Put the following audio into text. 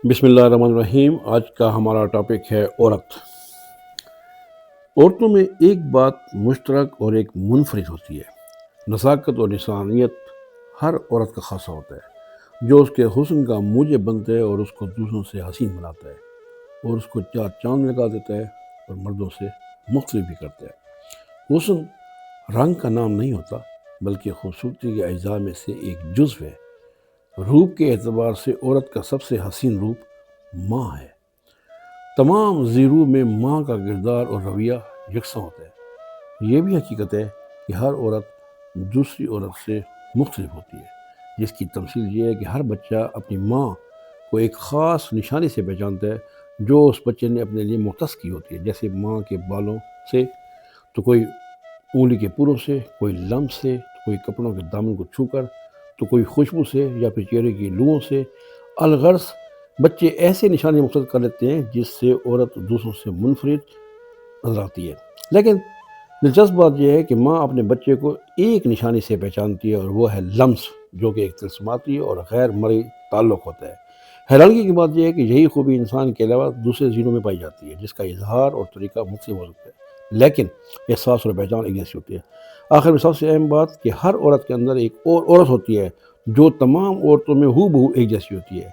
بسم اللہ الرحمن الرحیم۔ آج کا ہمارا ٹاپک ہے عورت۔ عورتوں میں ایک بات مشترک اور ایک منفرد ہوتی ہے۔ نزاکت اور انسانیت ہر عورت کا خاصہ ہوتا ہے، جو اس کے حسن کا موجب بنتا ہے اور اس کو دوسروں سے حسین بناتا ہے اور اس کو چار چاند لگا دیتا ہے اور مردوں سے مختلف بھی کرتا ہے۔ حسن رنگ کا نام نہیں ہوتا، بلکہ خوبصورتی کے اجزاء میں سے ایک جزو ہے۔ روپ کے اعتبار سے عورت کا سب سے حسین روپ ماں ہے۔ تمام زیرو میں ماں کا کردار اور رویہ یکساں ہوتا ہے۔ یہ بھی حقیقت ہے کہ ہر عورت دوسری عورت سے مختلف ہوتی ہے، جس کی تمثیل یہ ہے کہ ہر بچہ اپنی ماں کو ایک خاص نشانی سے پہچانتا ہے جو اس بچے نے اپنے لیے مختص کی ہوتی ہے، جیسے ماں کے بالوں سے، تو کوئی انگلی کے پروں سے، کوئی لمس سے، کوئی کپڑوں کے دامن کو چھو کر، تو کوئی خوشبو سے یا پھر چہرے کی لوؤں سے۔ الغرض بچے ایسے نشانے مختص کر لیتے ہیں جس سے عورت دوسروں سے منفرد نظر آتی ہے۔ لیکن دلچسپ بات یہ ہے کہ ماں اپنے بچے کو ایک نشانی سے پہچانتی ہے اور وہ ہے لمس، جو کہ ایک طلسماتی اور غیر مرئی تعلق ہوتا ہے۔ حیرانگی کی بات یہ ہے کہ یہی خوبی انسان کے علاوہ دوسرے زیروں میں پائی جاتی ہے، جس کا اظہار اور طریقہ مختلف ہو سکتا ہے، لیکن احساس اور پہچان ایک جیسی ہوتی ہے۔ آخر میں سب سے اہم بات کہ ہر عورت کے اندر ایک اور عورت ہوتی ہے جو تمام عورتوں میں ہو بہو ایک جیسی ہوتی ہے۔